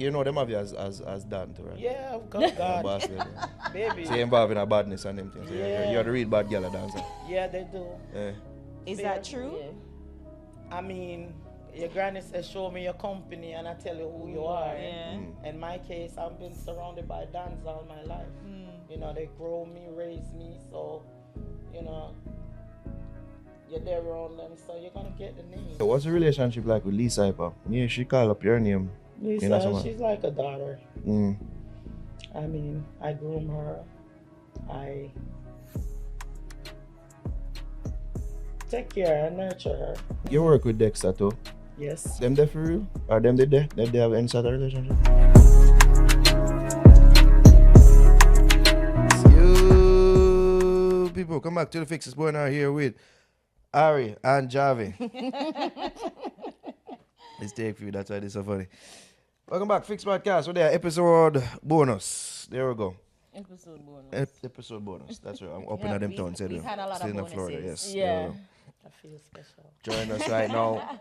You know them have you as Dan too, right? Yeah, Your God, boss there. baby. So you involved in a badness and them things. So Yeah. you're the real bad girl dancer. Yeah, they do. Yeah. Is that true? Yeah. I mean, your granny says, "Show me your company, and I tell you who you are." Yeah. In my case, I've been surrounded by dance all my life. You know, they grow me, raise me, so you know, you're there around them, so you're gonna get the name. So what's the relationship like with Lisa Hyper? Yeah, she call up your name. Lisa, she's like a daughter. Mm. I mean, I groom her. I take care and nurture her. You work with Dexta too. Yes. Them there for real? Or them they there? Them they have any sort of relationship? You people, come back to the Fixes Boy now here with Ari and Javi. Let's take for you, that's why this is so funny. Welcome back, Fix Podcast. So there, episode bonus. There we go. Episode bonus. Episode bonus. That's right. I'm up in them towns. We've had a lot Still of in bonuses. Florida, yes. Yeah. There we go. I feel special. Join us right now.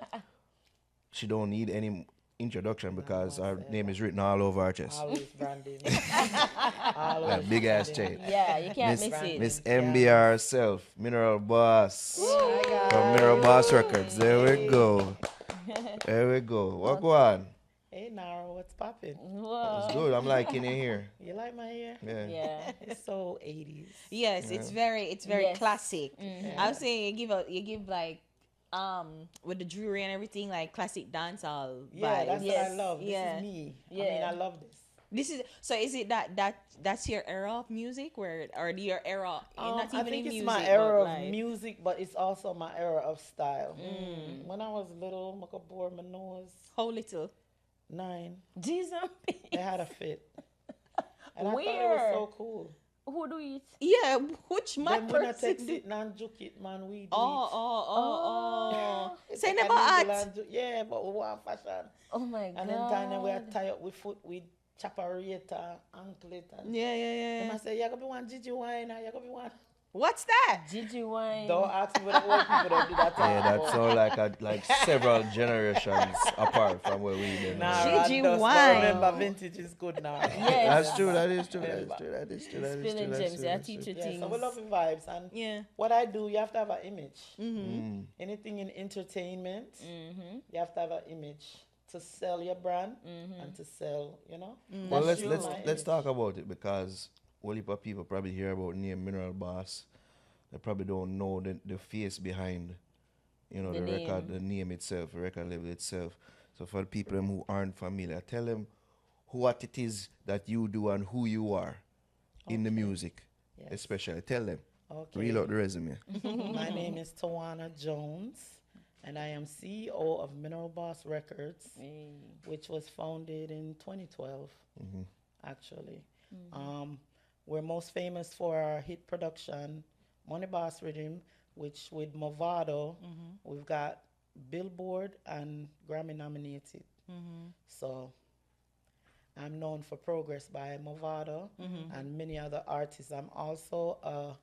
She don't need any introduction because her name is written all over her chest. Always branding. That big ass chain. Yeah, you can't Miss, miss it. Miss MBR herself, Mineral Boss. Hi, guys. From Mineral Boss Records. There we go. There we go. What go on? Hey, Nara, what's popping? Whoa. It's good. I'm liking it here. You like my hair? Yeah. Yeah. It's so 80s. Yes, it's very Yes. classic. Mhm. I was saying you give like with the jewelry and everything like classic dancehall Yeah, vibes. that's Yes. what I love. This Yeah. is me. I Yeah. mean, I love this. This is so. Is it that's your era of music, where or your era? Not even I think in it's music, my era but, of like, music, but it's also my era of style. When I was little, I could bore my nose. How little? 9. Jesus. They had a fit. And I thought it Where? was so cool. Who do it? Yeah, which Then mad when I person? take it and juke it, man, we do Oh. it. Say It's never like a mingle act. and yeah, but we want fashion. Oh my god. And then time we are tie up with foot with chaparita, anklet. And Yeah. Them I say, you gonna be one Gigi wine, you gonna be one. What's that? Gigi wine. Don't ask me what the old people don't do that. Yeah, that's all like several generations apart from where we live. Nah, Gigi and dust, but wine. remember, vintage is good now. Yes. That's true. That is true. That is true. That is true. That is true. Spilling That's gems. true. Yeah, That's teach true. you Yeah, things. so we love the vibes. And Yeah. what I do, you have to have an image. Mm. Anything in entertainment, Mm-hmm. you have to have an image to sell your brand and to sell, you know. Well, That's let's my let's image. talk about it because a heap of people probably hear about name Mineral Boss. They probably don't know the face behind, the The record, name. the name itself, the record label itself. So for the people them who aren't familiar, tell them what it is that you do and who you are in the music, Yes. especially. Tell them. Okay. Reel out the resume. My name is Tawana Jones, and I am CEO of Mineral Boss Records, which was founded in 2012, actually. We're most famous for our hit production, Money Boss Rhythm, which with Movado, we've got Billboard and Grammy nominated. So I'm known for Progress by Movado and many other artists. I'm also a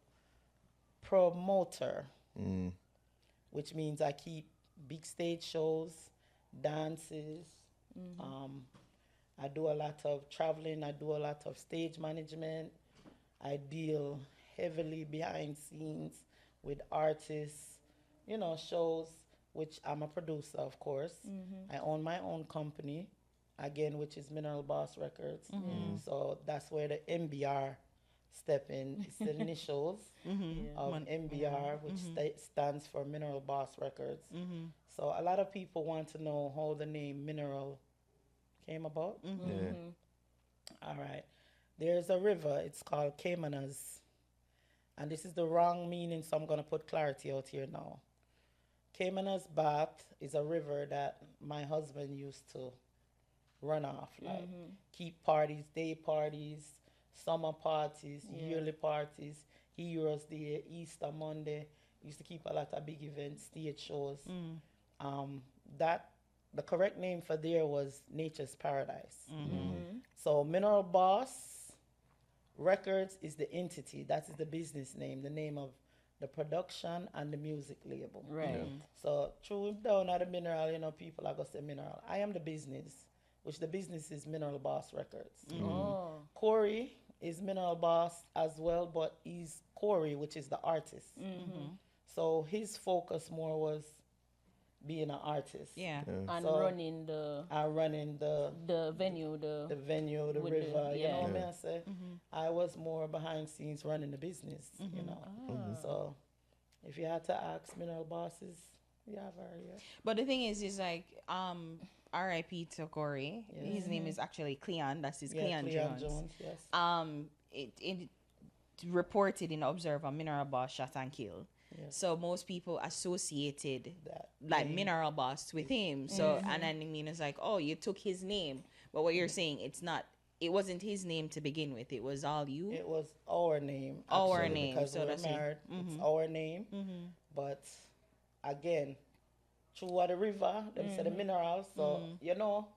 promoter, Mm. which means I keep big stage shows, dances. I do a lot of traveling. I do a lot of stage management. I deal heavily behind scenes with artists, shows, which I'm a producer, of course. I own my own company, again, which is Mineral Boss Records. So that's where the MBR step in. It's the initials of MBR, which stands for Mineral Boss Records. So a lot of people want to know how the name Mineral came about. Yeah. All right. There's a river. It's called Caymanas. And this is the wrong meaning, so I'm going to put clarity out here now. Caymanas Bath is a river that my husband used to run off, like keep parties, day parties, summer parties, yearly parties, Heroes Day, Easter Monday. Used to keep a lot of big events, stage shows. The correct name for there was Nature's Paradise. So Mineral Boss Records is the entity. That is the business name, the name of the production and the music label. Right. So true down at the mineral, people are going to say mineral. I am the business. which the business is Mineral Boss Records. Oh. Corey is Mineral Boss as well, but he's Corey, which is the artist. So his focus more was being an artist. Yeah. And So- running the And running the venue, the venue, the With the- river, you know yeah. what I mean? I say I was more behind scenes running the business, you know. So if you had to ask Mineral Bosses, we have her here. But the thing is like, R.I.P. to Corey. His name is actually Cleon. That's his Cleon Jones. Yes. It reported in the Observer Mineral Boss shot and killed. Yes. So most people associated That like name. Mineral Boss with him. So and then I mean it's like, oh, you took his name, but what you're saying, it wasn't his name to begin with. It was all you. It was our name. Our actually, name, because so we're that's it. married. It's our name. But again, through the river, them say the minerals. So you know,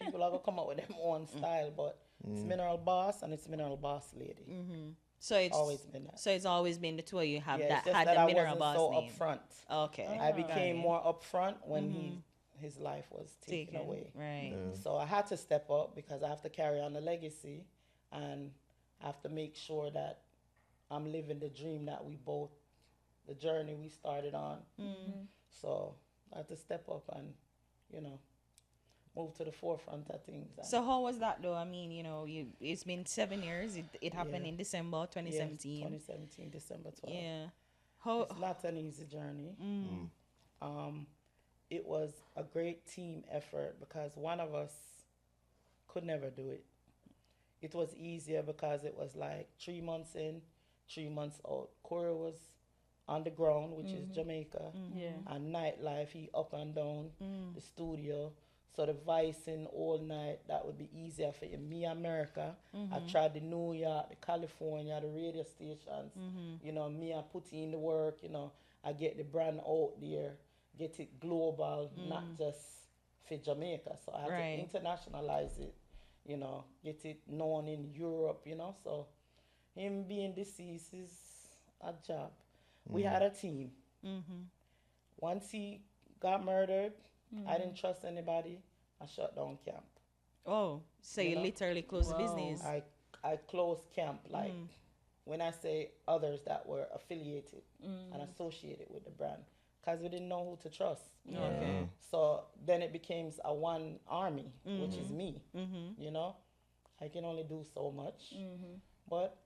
people are gonna come up with their own style. But it's Mineral Boss and it's Mineral Boss Lady. So it's Always been that. So it's always been the two of you have Yeah, that it's just had that the I Mineral wasn't Boss so name. upfront. Okay. I became Right. more upfront when his life was taken away. Right. So I had to step up because I have to carry on the legacy and I have to make sure that I'm living the dream that we both, the journey we started on. So I had to step up and, you know, move to the forefront of things. And So how was that though? I mean, it's been 7 years. It happened Yeah. in December 2017. 2017, December 12th. Yeah. How It's not an easy journey. It was a great team effort because one of us could never do it. It was easier because it was like 3 months in, 3 months out. Corey was on the ground, which is Jamaica, Yeah. and nightlife, he up and down the studio. So the vicing all night, that would be easier for him. Me, America, I tried the New York, the California, the radio stations. You know, me, I put in the work, you know, I get the brand out there, get it global, not just for Jamaica. So I had Right. to internationalize it, you know, get it known in Europe, you know. So him being deceased is a job. We had a team. Once he got murdered, I didn't trust anybody. I shut down camp. Oh, so You you know? literally closed the Wow. business. I closed camp. Like when I say others that were affiliated and associated with the brand, because we didn't know who to trust. Okay. So then it becomes a one army, which is me. You know, I can only do so much, but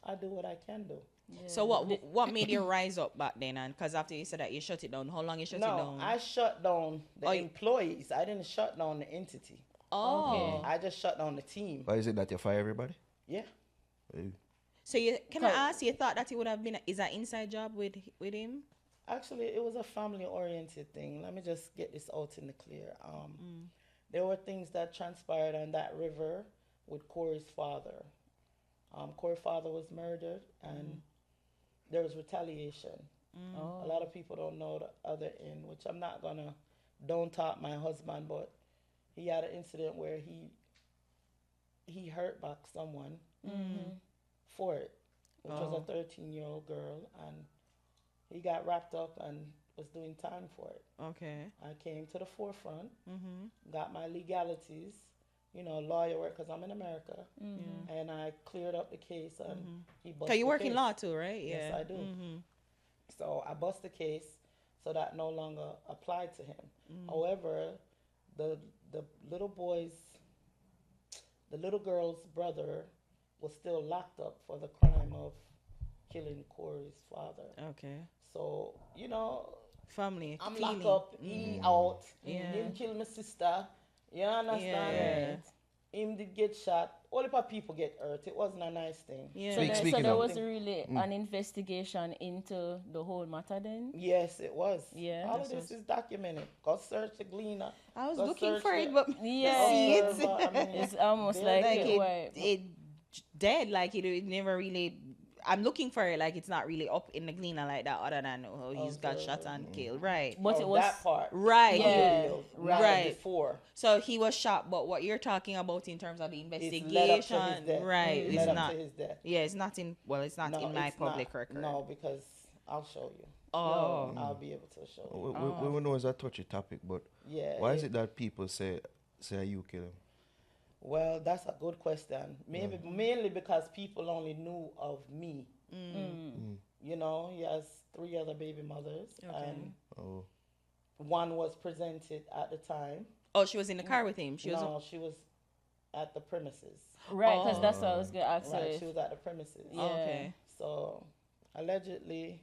I do what I can do. So what made you rise up back then? And because after you said that you shut it down, how long you shut it No, down? I shut down the employees. I didn't shut down the entity. Oh, I just shut down the team. Why is it that you fire everybody? Yeah. so you can I ask? You thought that it would have been is that inside job with him? Actually, it was a family-oriented thing. Let me just get this out in the clear. There were things that transpired on that river with Corey's father. Corey's father was murdered, and there was retaliation. A lot of people don't know the other end, which I'm not gonna don't talk my husband, but he had an incident where he hurt back someone for it, which was a 13-year-old girl, and he got wrapped up and was doing time for it. Okay. I came to the forefront, got my legalities, you know, lawyer work because I'm in America, and I cleared up the case and he busted Cause you the work in case. law too, right? Yes, Yeah. I do. So I bust the case so that no longer applied to him. However, the little girl's brother was still locked up for the crime of killing Corey's father. Okay. So, you know, Family. I'm feeling. locked up, he out, Yeah. him kill my sister. You understand? Yeah. Him did get shot. All the people get hurt. It wasn't a nice thing. Yeah. Speak- So speaking there of- was really an investigation into the whole matter then? Yes, it was. Yeah. All of this is documented. Go search the Gleaner. I was Go looking search for the- it, but Yeah. see it. Observer, I mean, It's almost there like you Like go. it, it dead. Like it never really. I'm looking for it. Like it's not really up in the Gleaner like that. Other than he's got shot and killed. Right. but Oh, it was that part. Right. Yeah. Video, Right. Before. So he was shot, but what you're talking about in terms of the It's led up to his investigation, death. right? It It's led up not. to his death. Yeah, it's not in. Well, it's not No, in my it's not. public record. No, because I'll show you. Oh. I'll be able to show you. We know it's a touchy topic, but Yeah. why is it that people say you kill him? Well, that's a good question. Maybe mainly because people only knew of me. You know, he has 3 other baby mothers, and Oh. one was presented at the time. Oh, she was in the car with him. She was. No, she was at the premises. Right, because that's what I was gonna ask her. Right, if- she was at the premises. Yeah. Okay. So allegedly,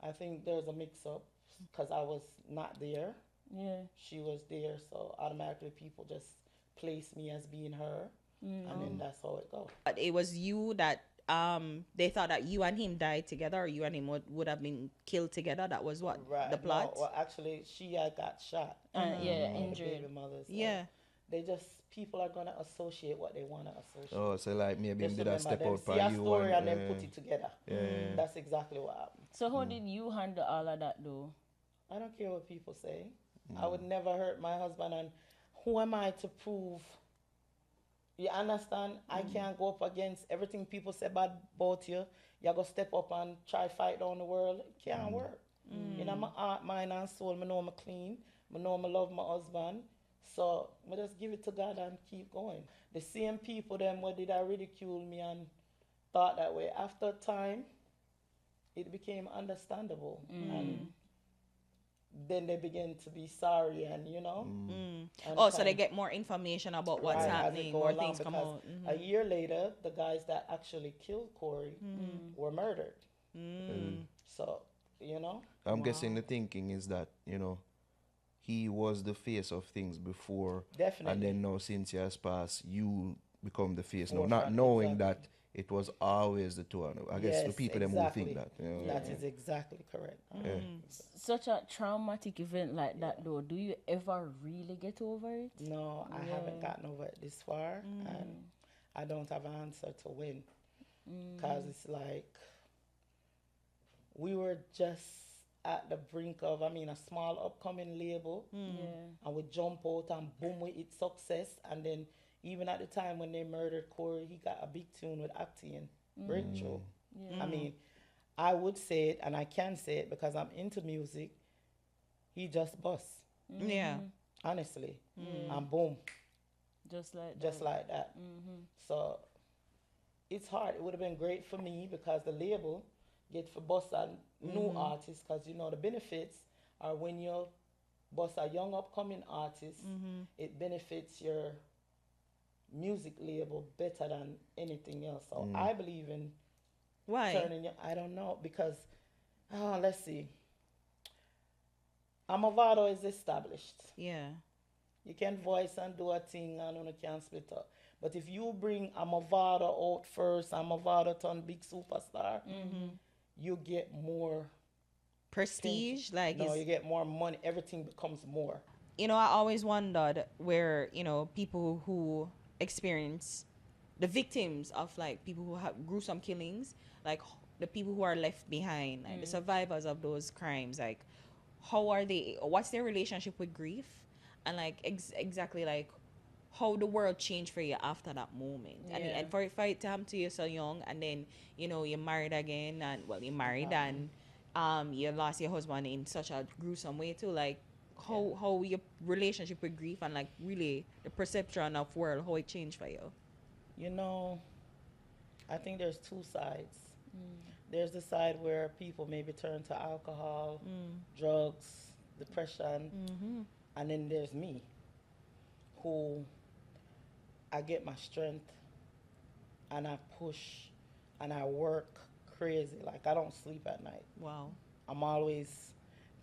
I think there's a mix-up because I was not there. Yeah. She was there, so automatically people just place me as being her, and then that's how it goes. But it was you that they thought that you and him died together, or you and him would have been killed together. That was what Right. the plot. No, well, actually, she had got shot. Yeah, The injured. baby mother. So Yeah. They just people are gonna associate what they wanna associate. Oh, so like maybe him Just did a remember step them out see for a you story and then yeah. put it together. Yeah. That's exactly what happened. So how did you handle all of that though? I don't care what people say. I would never hurt my husband, and who am I to prove? You understand? I can't go up against everything people say bad about you. You go step up and try fight down the world. It can't work. You know, my heart, mind, and soul. I know I'm clean. I know I love my husband. So I just give it to God and keep going. The same people them where did I ridicule me and thought that way. After time, it became understandable, and then they begin to be sorry, and you know. And Oh, so they time- get more information about what's Right, as it happening. go More along, things come because out. A year later, the guys that actually killed Corey were murdered. So, you know, I'm guessing the thinking is that, you know, he was the face of things before. Definitely. And then now since he has passed, you become the face now. Not Forefront, knowing exactly. that it was always the two. I guess the Yes, people them who think that. exactly. You know, That is exactly correct. yeah. Such a traumatic event like that though, do you ever really get over it? No, I haven't gotten over it this far, and I don't have an answer to when, because it's like we were just at the brink of, I mean, a small upcoming label, Yeah. and we jump out and boom with its success, and then even at the time when they murdered Corey, he got a big tune with Acting Breakthrough. I mean, I would say it, and I can say it because I'm into music. He just busts, Yeah. honestly, and boom, Just like just that. like that. So it's hard. It would have been great for me because the label get for bust a new artists, because you know the benefits are when you bust a young upcoming artist, it benefits your music label better than anything else. So I believe in Why? turning your, I don't know, because let's see. Amavado is established. Yeah. You can voice and do a thing and you can split up. But if you bring Amavado out first, Amavado turn big superstar, you get more Prestige, like no, is you get more money. Everything becomes more. you know, I always wondered where, you know, people who experience the victims of like people who have gruesome killings, like the people who are left behind, like the survivors of those crimes, like how are they, what's their relationship with grief, and like exactly like how the world changed for you after that moment. Yeah. And for it to happen to you so young, and then, you know, you're married again, and well, you're married and you lost your husband in such a gruesome way too, like how your relationship with grief and like really the perception of world, how it changed for you. You know, I think there's two sides. There's the side where people maybe turn to alcohol, drugs, depression, and then there's me, who I get my strength and I push and I work crazy. Like I don't sleep at night. Wow. I'm always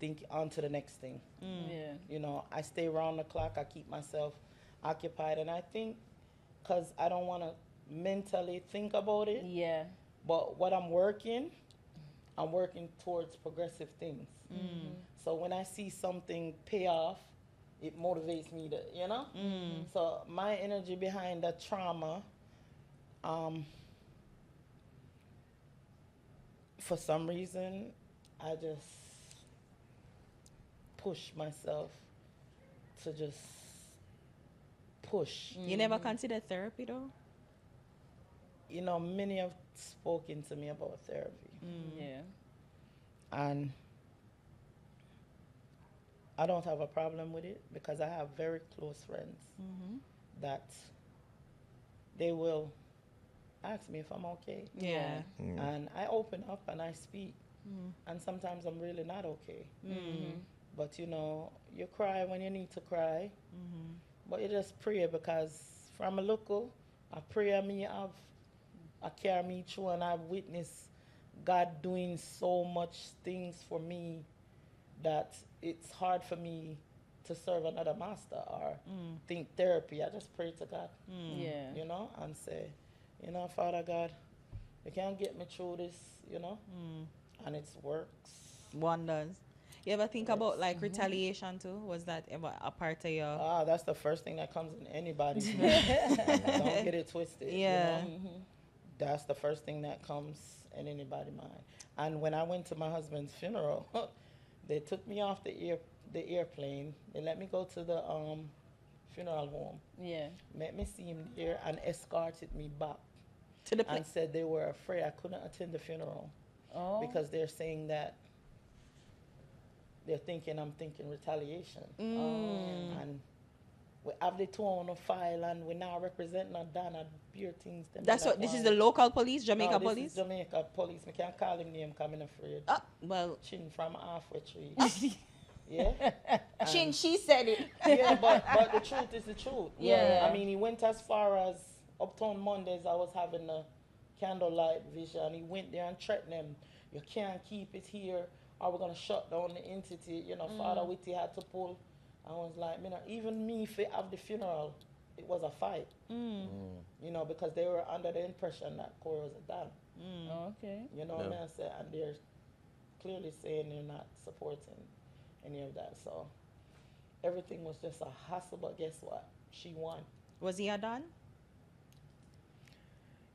thinking on to the next thing. Yeah. You know, I stay around the clock. I keep myself occupied, and I think because I don't want to mentally think about it. Yeah. But what I'm working towards progressive things. So when I see something pay off, it motivates me to, you know? So my energy behind that trauma, for some reason, I just push myself to just push. You never considered therapy though? You know, many have spoken to me about therapy. Yeah. And I don't have a problem with it because I have very close friends that they will ask me if I'm okay. Yeah. And I open up and I speak. And sometimes I'm really not okay. But you know, you cry when you need to cry. But you just pray because from a local, I pray me have I carry me through and I've witnessed God doing so much things for me that it's hard for me to serve another master or think therapy. I just pray to God, Yeah. you know, and say, you know, Father God, you can't get me through this, you know, and it works. Wonders. You ever think about like retaliation too? Was that ever a part of your? Ah, that's the first thing that comes in anybody's mind. Don't get it twisted. Yeah. You know? That's the first thing that comes in anybody's mind. And when I went to my husband's funeral, they took me off the airplane. They let me go to the funeral home. Yeah. Met me see him there and escorted me back. To the And place. said they were afraid I couldn't attend the funeral Oh. because they're saying that they're thinking I'm thinking retaliation. And we have the two on the file and we now representing a Dan and beer things. Them That's that what. This is want. the local police, Jamaica No, this police. is Jamaica police. I can't call him name because I'm afraid. Well, Chin from halfway tree. Yeah? Shin, she said it. Yeah, but the truth is the truth. Yeah. I mean, he went as far as Uptown Mondays. I was having a candlelight vision. He went there and threatened them. You can't keep it here or we're going to shut down the entity. You know, Father Whitty had to pull. I was like, you know, even me, if we have the funeral, it was a fight. You know, because they were under the impression that Corey was a Dan. Okay. You know what I mean? I said, and they're clearly saying they're not supporting any of that. So everything was just a hassle, but guess what? She won. Was he a Don?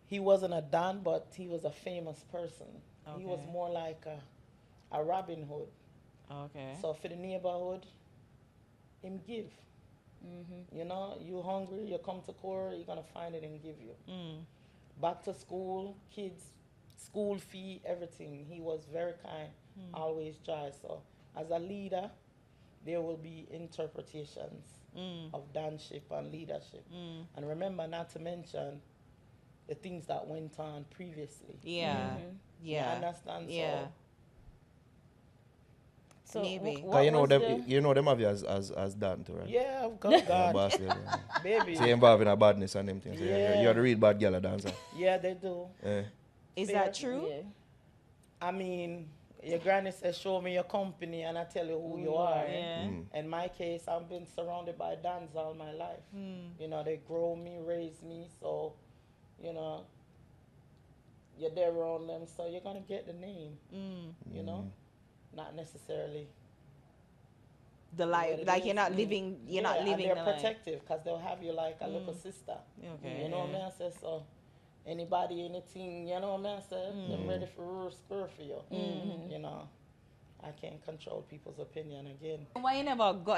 He wasn't a Don, but he was a famous person. He was Okay. more like a Robin Hood. Okay. So for the neighborhood, him give. You know, you hungry, you come to Corey, you're going to find it and give you. Back to school, kids, school fee, everything. He was very kind, always joy. So as a leader, there will be interpretations of danship and leadership. And remember not to mention the things that went on previously. Yeah. You Yeah. understand? Yeah. So Maybe. Because you know them have you as Dan too, right? Yeah, of Yeah, God. boss, yeah. Baby. So you involved in a badness and them things. So Yeah. you're the real bad girl a dancer. Yeah, they do. Yeah. Is Fair. that true? Yeah. I mean, your granny says, show me your company and I tell you who you are. Yeah. In my case, I've been surrounded by Dans all my life. You know, they grow me, raise me, so, you know, you're there around them, so you're going to get the name, you know, not necessarily. The life, what it like is. you're not living. You're Yeah, not living and the they're life. protective because they'll have you like a little sister. Okay. You know what I mean? I say, so anybody, anything, you know what I mean? I say, they're ready for real square for you. You know, I can't control people's opinion again. Why you never go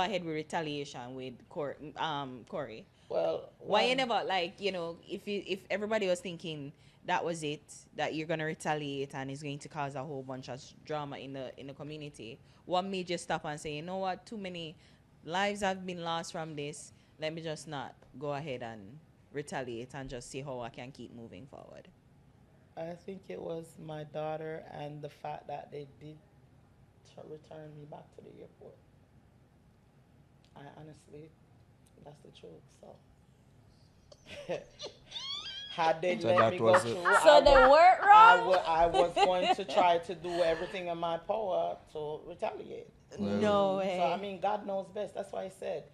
ahead with retaliation with Corey? Well, Why you one- never, like, you know, if everybody was thinking that was it, that you're gonna retaliate and it's going to cause a whole bunch of drama in the community, what made you stop and say, you know what, too many lives have been lost from this, let me just not go ahead and retaliate and just see how I can keep moving forward? I think it was my daughter and the fact that they did return me back to the airport. I honestly, that's the truth. So, had they So let that me go was through, So they weren't wrong? I was going to try to do everything in my power to retaliate. No way. So I mean, God knows best. That's why I said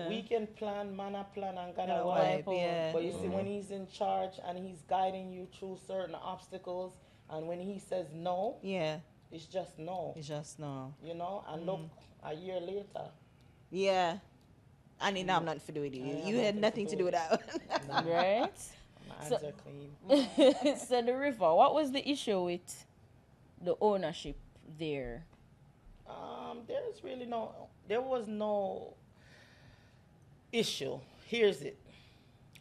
we can plan, man a plan, and God a wipe. Yeah. But you see, when He's in charge and He's guiding you through certain obstacles, and when He says no, Yeah. it's just no. It's just no. You know, and look, a year later, Yeah. And it have nothing to do with you. I have You had nothing nothing to to do do with that. Right? my So- hands are clean. So the river, what was the issue with the ownership there? There was no issue. Here's it.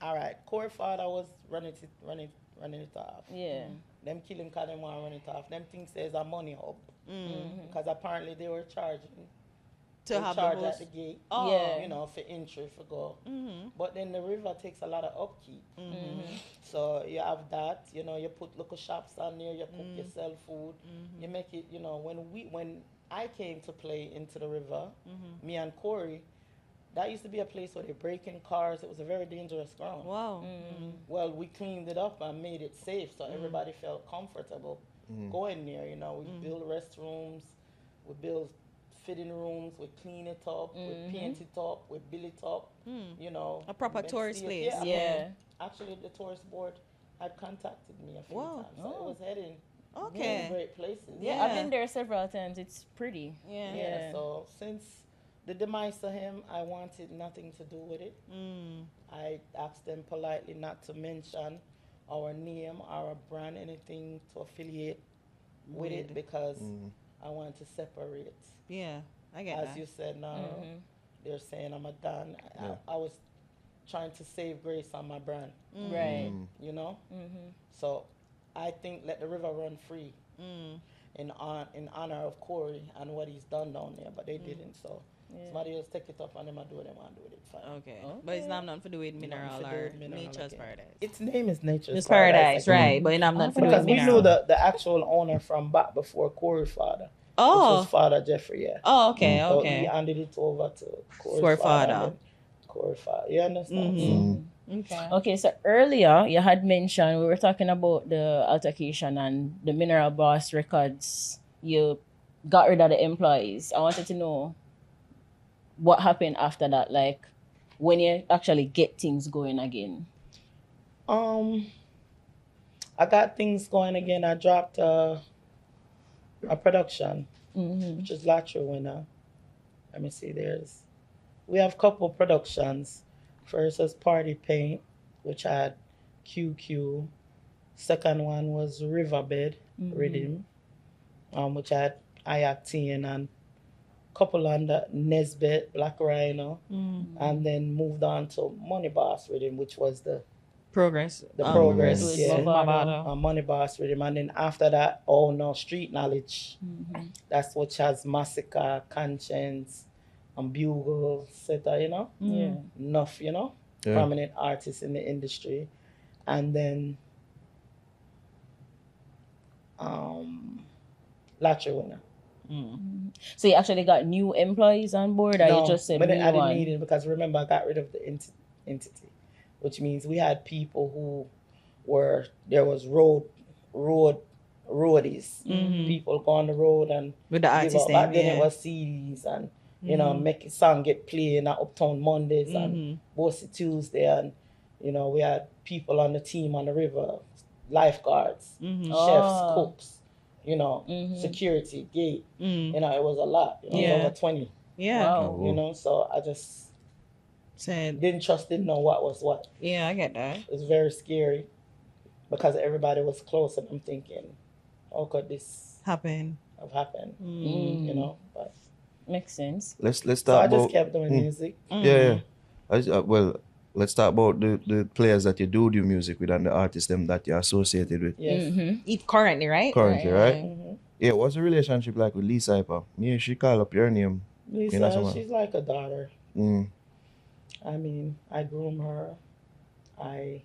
All right, Corey father was running it off. Yeah. Them kill him 'cause them want to run it off. Them things says a money hub. Because apparently they were charging To they have the charge whole at the gate. Oh. Yeah. You know, for entry for go. Mm-hmm. But then the river takes a lot of upkeep. Mm-hmm. So you have that, you know, you put local shops on there, you cook, Mm. you sell food, Mm-hmm. you make it, you know, when I came to play into the river, Mm-hmm. me and Corey, that used to be a place where they break in cars. It was a very dangerous ground. Wow. Well, we cleaned it up and made it safe so everybody felt comfortable going there. You know, we build restrooms, we build fitting rooms, we clean it up, we paint it up, we build it up. You know, A proper make tourist safe. place. Yeah, I Yeah. mean, actually, the tourist board had contacted me a few Wow. times. So it was heading Okay. to great places. Yeah, I've been there several times. It's pretty. Yeah. Yeah, so since the demise of him, I wanted nothing to do with it. Mm. I asked them politely not to mention our name, our brand, anything to affiliate with it because I want to separate. Yeah. I get As that. you said now, they're saying I'm a Don. Yeah. I was trying to save grace on my brand, Right. you know? So I think let the river run free Mm. in honor of Corey and what he's done down there, but they didn't. So somebody else take it up and them and do what they want to do with it. Fine. Okay. But it's not nothing for do with mineral Nothing to do or with mineral nature's again. paradise. Its name is Nature's It's paradise, again. right? But it's not nothing for do Because with we mineral. knew the actual owner from back before Corey's father, which Oh. was Father Jeffrey, yeah. Oh, okay, So he okay. handed it over to For Corey's father. and then Corey's father. You understand? Okay. Okay, so earlier you had mentioned we were talking about the altercation and the Mineral Boss Records. You got rid of the employees. I wanted to know what happened after that, like when you actually get things going again. I got things going again. I dropped a production, which is Latcher Winner. Let me see. We have a couple productions. First was Party Paint, which had QQ. Second one was Riverbed Rhythm, which had Ayactine and couple under Nesbit, Black Rhino, and then moved on to Money Boss Rhythm, which was the Progress. progress, with yeah. Bavado. Money Boss Rhythm, and then after that, oh no, Street Knowledge. That's what has Massacre, Conscience, and Bugle, etc. You know, Yeah. enough, you know, Yeah. prominent artists in the industry, and then Latcher Winner. So you actually got new employees on board, or you just said but new I didn't one? need it because remember I got rid of the entity, which means we had people who there was roadies, people go on the road and With the give artist up. Back name, then it yeah. was CDs and you know make a song get played on Uptown Mondays and Bossy Tuesday and you know we had people on the team on the river, lifeguards, chefs, cooks. You know, security, gate. You know, it was a lot. You know, it was over 20. Yeah. Wow. You know, so I just Said. didn't know what was what. Yeah, I get that. It was very scary because everybody was close and I'm thinking, how could this Happen. have happened? You know, but Makes sense. Let's so talk I about just kept doing music. yeah. Well, let's talk about the players that you do music with and the artists them that you're associated with Yes. It currently, right? currently, right? Mm-hmm. Yeah. What's the relationship like with Lisa Hyper? Yeah, she call up your name. Lisa, know someone? she's like a daughter. Mm. I mean, I groom her. I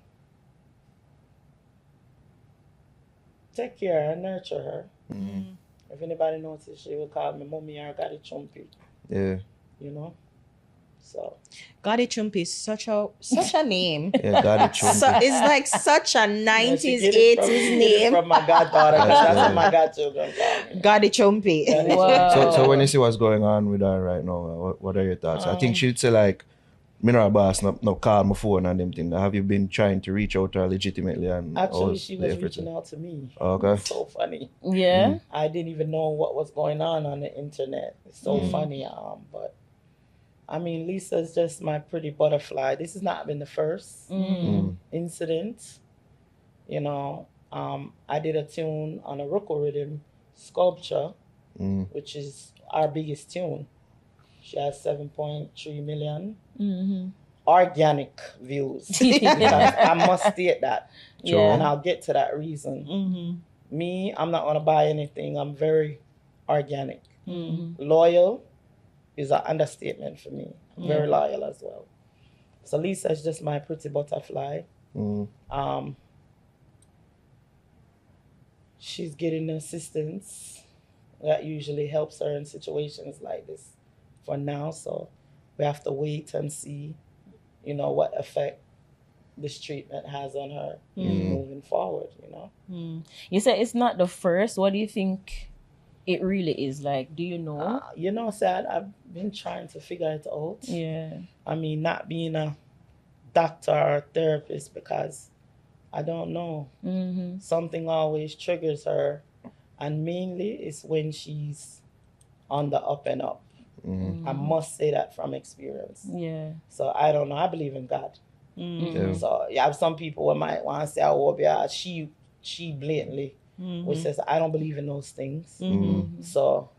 take care, I nurture her. If anybody notices, she will call me mommy or got it chumpy, Yeah. you know? So, Gotti Chump is such a name. Yeah. Got it. So, it's like such a yeah, 90s, she get it 80s she get it name. from my goddaughter, 'cause that's Yeah. what my godchildren call me. Gotti Chumpy. Wow. So when you see what's going on with her right now, what are your thoughts? I think she'd say like, Mineral Boss no call my phone and them thing. Have you been trying to reach out to her legitimately and Actually, how's she the was effort? reaching out to me. Okay. It's so funny. Yeah. I didn't even know what was going on the internet. It's so funny. But I mean, Lisa's just my pretty butterfly. This has not been the first incident. You know, I did a tune on a Rocco Rhythm, Sculpture, which is our biggest tune. She has 7.3 million organic views. I must state that. Yeah. And I'll get to that reason. Me, I'm not going to buy anything. I'm very organic, loyal, is an understatement for me. I'm very loyal as well. So Lisa is just my pretty butterfly. She's getting assistance that usually helps her in situations like this for now. So we have to wait and see, you know, what effect this treatment has on her moving forward, you know. You said it's not the first. What do you think it really is? Like, do you know? You know, sad. I've been trying to figure it out. Yeah. I mean, not being a doctor or a therapist, because I don't know. Something always triggers her, and mainly it's when she's on the up and up. I must say that from experience. Yeah. So I don't know. I believe in God. Yeah. So you have some people who might want to say, "Oh, yeah, she blatantly," which says, "I don't believe in those things." So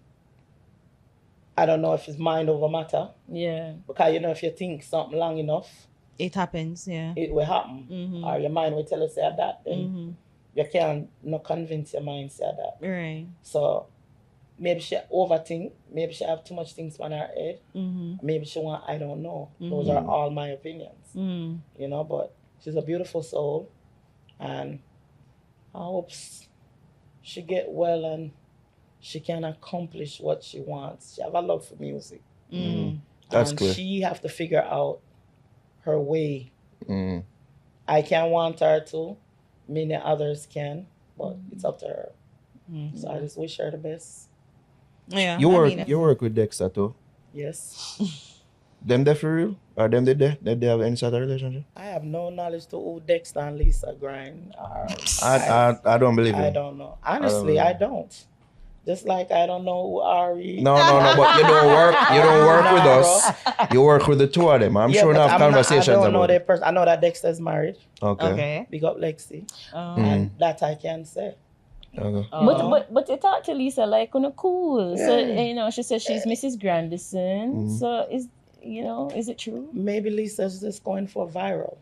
I don't know if it's mind over matter. Yeah. Because you know, if you think something long enough, It happens, yeah. it will happen, or your mind will tell you say that. Then you can't not convince your mind say that. Right. So maybe she overthink. Maybe she have too much things on her head. Maybe she want. I don't know. Those are all my opinions. You know, but she's a beautiful soul, and I hope she get well and she can accomplish what she wants. She have a love for music. That's and clear. she have to figure out her way. I can want her to. Many others can, but it's up to her. So I just wish her the best. Yeah. You I work mean, you work with Dexta too. Yes. Them there for real? Or them they there? Did they have any sort of relationship? I have no knowledge to who Dexta and Lisa grind are. I don't believe I it. don't know. Honestly, I don't. Just like I don't know who Ari. No, but you don't work with us. You work with the two of them. I'm sure but enough conversations I don't know about their it. person. I know that Dexter is married. Okay. Okay. Big up Lexi. Oh. And that I can say. Okay. But you talk to Lisa like cool. So you know, she says she's Mrs. Grandison. So is it true? Maybe Lisa's just going for viral.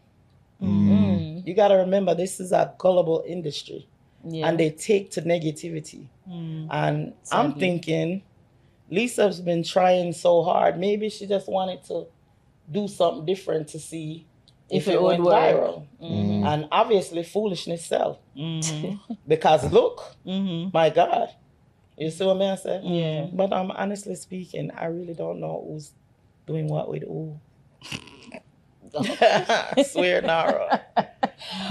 You got to remember, this is a gullible industry. Yeah. And they take to negativity. And I'm thinking, Lisa's been trying so hard. Maybe she just wanted to do something different to see if it would went work. viral. And obviously, foolishness sell. Because look, my God. You see what I'm saying? Yeah. But honestly speaking, I really don't know who's doing what with who. I swear, Nara.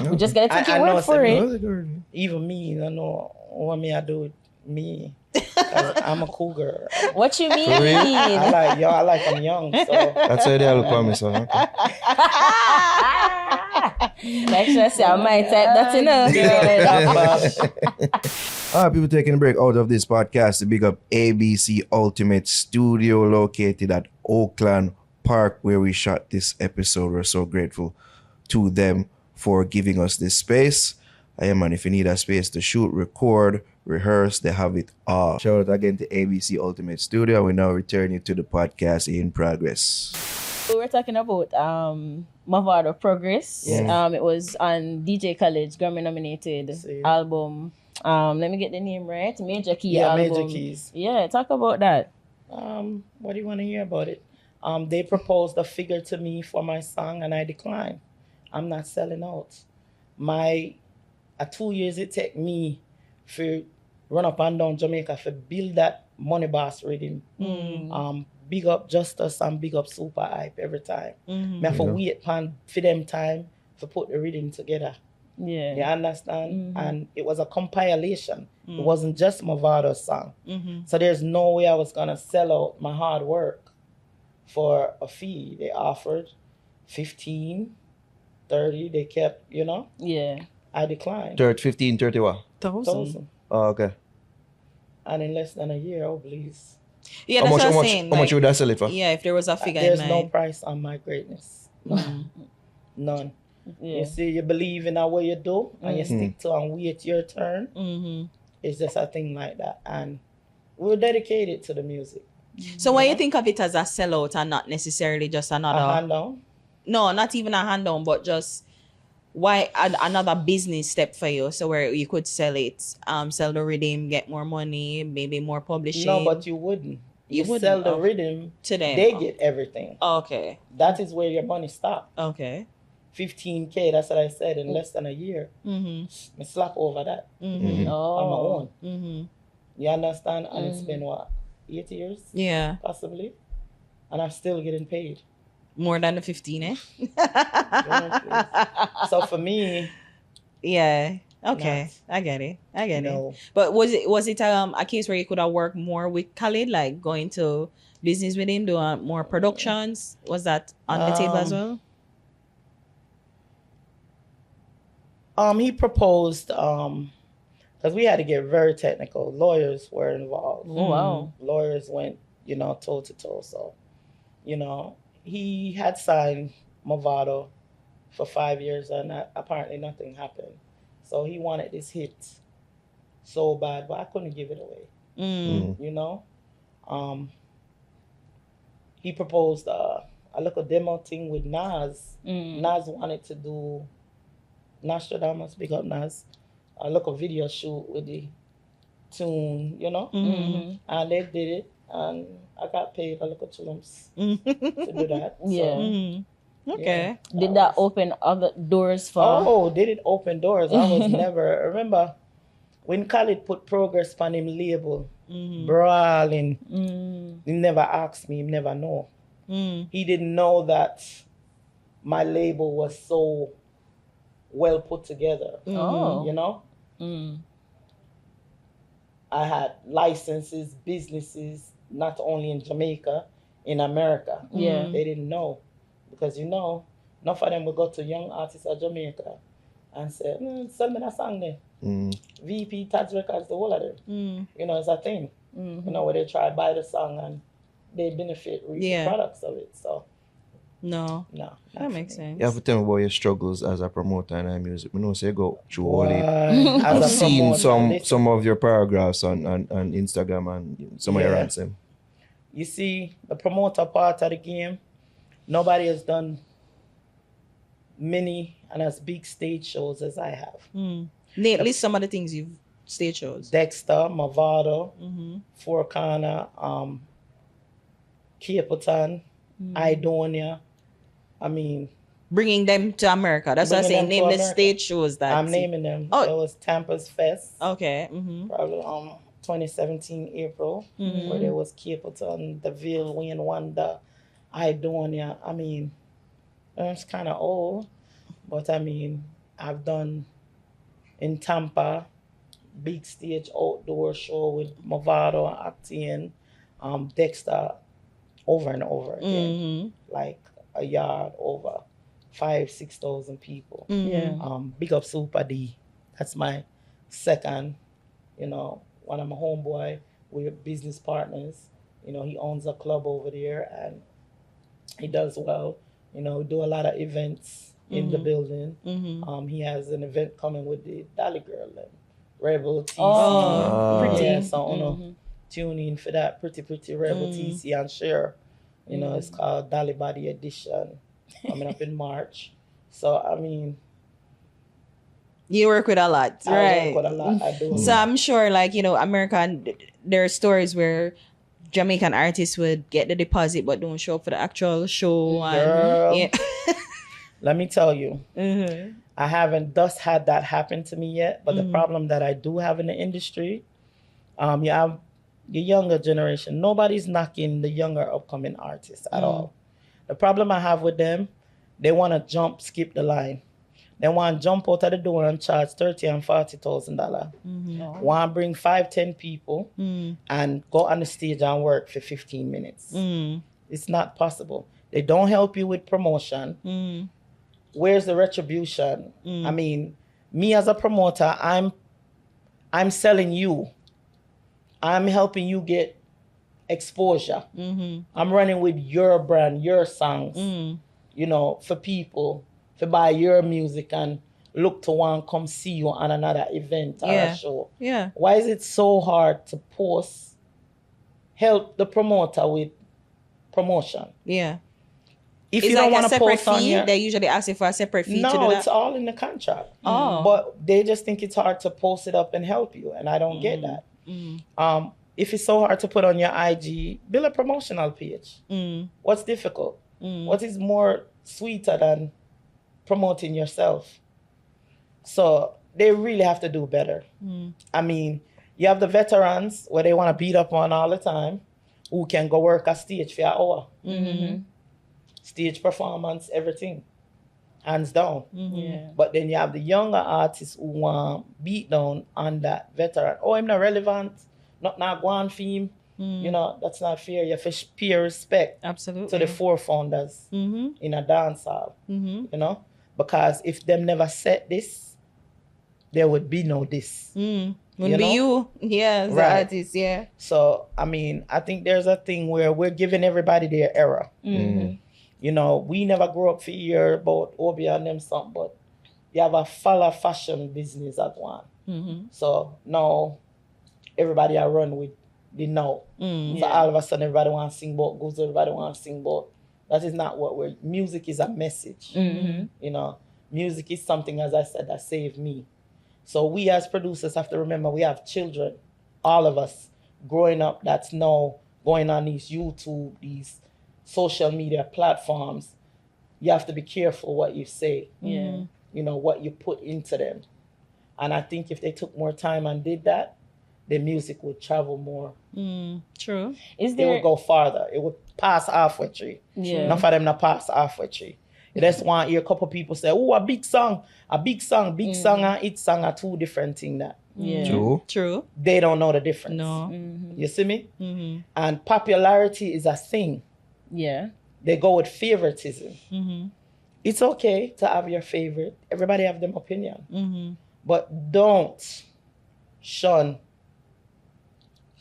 We just gotta take I your know word for it's it. Even me, I know what me I do with me. 'Cause I'm a cool girl. What you mean? I like I'm young, so That's how they look for me, so okay. Like I say, I might type that enough. All right, people taking a break out of this podcast to big up ABC Ultimate Studio located at Oakland Park where we shot this episode. We're so grateful to them for giving us this space. Man, if you need a space to shoot, record, rehearse, they have it all. Shout out again to ABC Ultimate Studio. We now return you to the podcast in progress. We were talking about Mavado Progress. Yeah. It was on DJ Khaled's Grammy nominated album. Let me get the name right. Major Key album. Major Keys. Yeah, talk about that. What do you want to hear about it? They proposed a figure to me for my song and I declined. I'm not selling out. 2 years it take me for run up and down Jamaica for build that money boss rhythm. Big up Justice and big up Super Hype every time. Me have to wait for them time to put the rhythm together. Yeah. You understand? And it was a compilation. It wasn't just Mavado's song. So there's no way I was gonna sell out my hard work for a fee. They offered 15, 30, they kept, Yeah. I declined. 15, 30 what? 1,000. Oh, okay. And in less than a year, oh please. Yeah, that's what I'm saying. How much would that sell it for? Yeah, if there was a figure There's in no mind. price on my greatness. None. Yeah. You see, you believe in what you do and you stick to and wait your turn. It's just a thing like that. And we're dedicated to the music. So why you think of it as a sellout and not necessarily just another... A hand down? No, not even a hand down, but just why another business step for you? So where you could sell it, sell the rhythm, get more money, maybe more publishing. No, but you wouldn't. You wouldn't. sell the Oh, rhythm, to them. they get everything. Okay. That is where your money stops. Okay. 15K, that's what I said, in less than a year. Mm-hmm. I slap over that Mm-hmm. on my Oh. own. Mm-hmm. You understand? And it's been what, 8 years? Yeah. Possibly. And I'm still getting paid. More than the 15, eh? So for me, Yeah. Okay. Not. I get it. I get no. it. But was it a case where you could have worked more with Khalid, like going to business with him, doing more productions? Was that on the table as well? He proposed, because we had to get very technical. Lawyers were involved. Oh, wow. Lawyers went, toe to toe. So, he had signed Movado for 5 years, and apparently nothing happened. So he wanted this hit so bad, but I couldn't give it away. He proposed a little demo thing with Nas. Nas wanted to do Nostradamus, big up Nas, a little video shoot with the tune, and they did it, and I got paid a little chumps to do that. Yeah. So, Okay. Did that open other doors for? Oh, did it open doors? I was never. Remember when Khalid put Progress on him label, brawling. He never asked me. He never know. He didn't know that my label was so well put together. Oh. I had licenses, businesses, not only in Jamaica, in America. Yeah. They didn't know. Because enough of them would go to young artists of Jamaica and say, sell me that song there. VP, Tax Records, the whole of them. It's a thing. Where they try to buy the song and they benefit, reap the products of it. So, no. That not makes for me. sense. You have to tell me about your struggles as a promoter in music. I know say you go through all it. As I've a seen promoter, some of your paragraphs on Instagram and some of your rants. You see, the promoter part of the game, nobody has done many and as big stage shows as I have. List some of the things you've stage shows. Dexta, Movado, Four Corner, Capleton, Idonia. I mean, bringing them to America. That's what I'm saying. Name the stage shows that. I'm naming them. Oh. There was Tampa's Fest. Okay. Probably 2017 April, where there was Capleton, The Ville, Wayne Wonder, Idonia. I mean, it's kind of old, but I mean, I've done in Tampa, big stage outdoor show with Movado and Actian, Dexta, over and over again, like a yard over 5,000-6,000 people. Yeah. Big up Super D. That's my second, one of my homeboy. We're business partners. He owns a club over there and he does well. We do a lot of events in the building. He has an event coming with the Dolly Girl and Rebel TC. Pretty. Yeah, so tune in for that Pretty Rebel TC and share. It's called Dolly Body Edition coming up in March. So I mean, you work with a lot, right? I work with a lot. I do. So I'm sure, like, American, there are stories where Jamaican artists would get the deposit but don't show up for the actual show. Girl, And, let me tell you, I haven't thus had that happen to me yet. But the problem that I do have in the industry, you have the younger generation. Nobody's knocking the younger upcoming artists at all. The problem I have with them, they want to skip the line. They want to jump out of the door and charge $30,000 and $40,000. Want to bring 5-10 people and go on the stage and work for 15 minutes. It's not possible. They don't help you with promotion. Where's the retribution? I mean, me as a promoter, I'm selling you. I'm helping you get exposure. I'm running with your brand, your songs, for people to buy your music and look to want to come see you on another event or a show. Yeah. Why is it so hard to help the promoter with promotion? Yeah. If It's you don't like want a to separate post on fee. your... They usually ask you for a separate fee to do No, that. it's all in the contract. Oh. But they just think it's hard to post it up and help you, and I don't get that. if it's so hard to put on your IG, build a promotional page. What's difficult? What is more sweeter than promoting yourself? So they really have to do better. I mean, you have the veterans where they want to beat up on all the time, who can go work a stage for an hour. Stage performance, everything. Hands down. Yeah. But then you have the younger artists who want beat down on that veteran. Oh, I'm not relevant. Not one theme. You know, that's not fair. You have to pay respect Absolutely. to the four founders in a dance hall. You know? Because if them never said this, there would be no this. Wouldn't You be know? you. Yeah, as the Right. artist, yeah. So, I mean, I think there's a thing where we're giving everybody their era. You know, we never grew up for hear about Obi and them something, but you have a follow fashion business at one. So now everybody I run with the know. So all of a sudden everybody wants to sing about goods, everybody wants to sing about. That is not what we're. Music is a message. You know, music is something, as I said, that saved me. So we as producers have to remember we have children, all of us, growing up that's now going on these YouTube, these social media platforms. You have to be careful what you say. Yeah. You know, what you put into them. And I think if they took more time and did that, the music would travel more. True. Is It there would go farther. It would pass halfway tree. Yeah. Enough of them not pass halfway tree. You just want to hear a couple people say, oh, a big song. Big song and it song are two different things that. Yeah. True. True. They don't know the difference. No. You see me? And popularity is a thing. Yeah. They go with favoritism. It's okay to have your favorite. Everybody have them opinion. But don't shun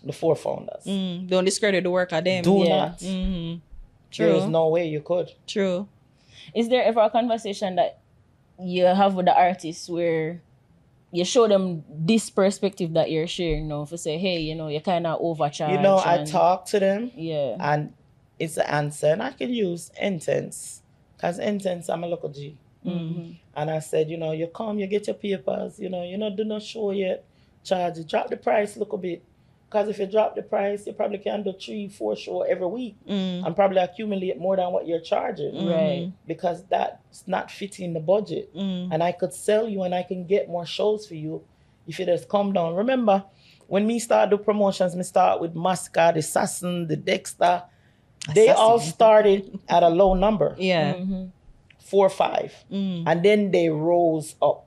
the four founders. Don't discredit the work of them. Do Yeah. not. True. There is no way you could. True. Is there ever a conversation that you have with the artists where you show them this perspective that you're sharing now, for say, hey, you know, you're kind of overcharged. You know, I and- talk to them Yeah. and it's the answer. And I can use intense. Because intense, I'm a local G. And I said, you know, you come, you get your papers, you know, do not show yet. Charge it. Drop the price a little bit. Because if you drop the price, you probably can do 3-4 shows every week and probably accumulate more than what you're charging. Right. Because that's not fitting the budget. And I could sell you and I can get more shows for you if you just come down. Remember, when me start the promotions, me start with Masca, the Assassin, the Dexta. They all started at a low number, Yeah. 4 or 5. And then they rose up.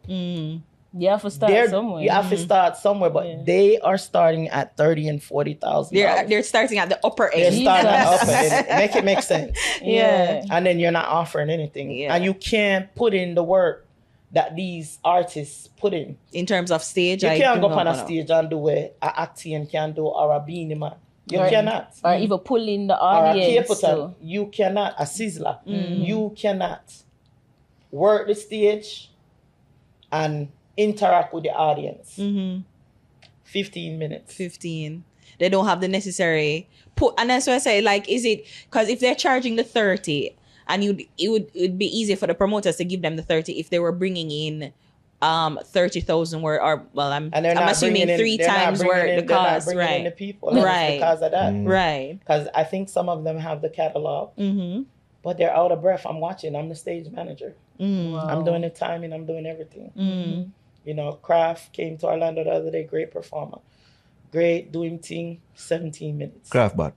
You have to start somewhere. You have to start somewhere, but they are starting at 30 and 40,000. They're starting at the upper They're end. starting at upper end. Make it make sense. Yeah. And then you're not offering anything. Yeah. And you can't put in the work that these artists put in. In terms of stage, You I can't do go not on a know. stage and do what an acting can do or a beanie man. You Or- cannot. Or even pull in the Or a audience. capotan. So. You cannot. A sizzler. You cannot work the stage and interact with the audience. 15 minutes. 15. They don't have the necessary put, and that's why I say, like, is it because if they're charging the 30, and it'd be easy for the promoters to give them the 30 if they were bringing in 30,000 word, or well, I'm And they're not assuming bringing in- 3 they're not times bringing word in- because they're not bringing in the right, people. And it's Right. because of that. right. Because I think some of them have the catalog, but they're out of breath. I'm watching. I'm the stage manager. Wow. I'm doing the timing. I'm doing everything. You know, Kraft came to Orlando the other day. Great performer. Great doing thing. 17 minutes. Craftbot.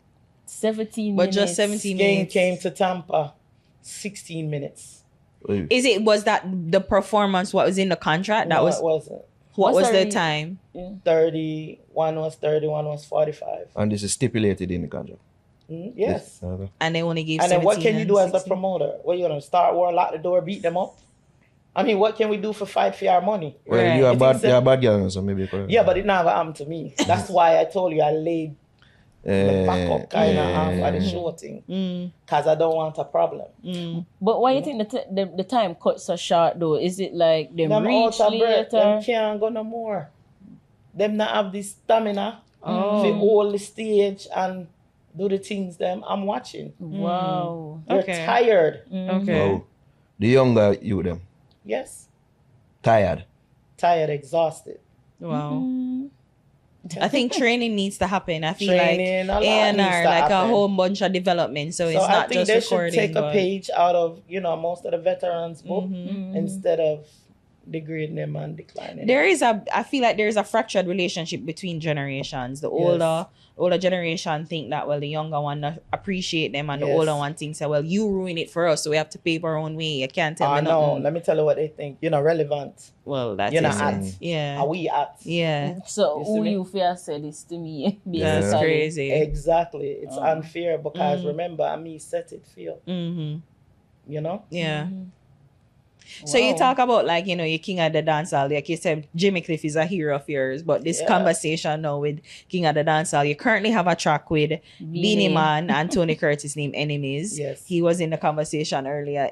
17 But minutes. just 17 Game minutes. came to Tampa. 16 minutes. Was that the performance? What was in the contract? That No, was it wasn't. what What's was the our- time? 30. One was 30. One was 45. And this is stipulated in the contract. Yes. Okay. And they only gave. And then what 17 can you do as a 16? promoter? What, you gonna start war, lock the door, beat them up? I mean, what can we do for fight for our money? Well, Right. you're a You bad, think so? you're a bad girl, so maybe you could. Yeah, but it never happened to me. That's why I told you I laid the back up kind of off of the show thing. Because I don't want a problem. But why you think the time cut so short though? Is it like them Them reach out of breath, them later? can't go no more. Them not have the stamina Oh. to hold the stage and do the things them I'm watching. Wow. They're Okay. tired. Okay. Wow. The younger you them. Yes. Tired. Tired, exhausted. Wow. I think training needs to happen. I feel Training, a lot like A&R, needs to like a happen. whole bunch of development. So it's So I not think just they should recording. take a but- page out of, most of the veterans' book Mm-hmm. instead of degrading them and declining. I feel like there is a fractured relationship between generations. The older generation think that, well, the younger one not appreciate them, and the Yes. older one thinks that, well, you ruin it for us, so we have to pave our own way. You can't tell me No, nothing. let me tell you what they think. You're not relevant. Well, that's You're not it. at. Yeah. Are we at? Yeah. So You see who me? you fear said this to me? That's basically. crazy. Exactly. It's Oh. unfair because remember, I me set it for you. Mm-hmm. You know? Yeah. So you Wow. talk about, like, your king of the dancehall, like you said, Jimmy Cliff is a hero of yours, but this Yeah. conversation now with king of the dancehall, you currently have a track with Beanie Man and Tony Curtis named Enemies. Yes. He was in the conversation earlier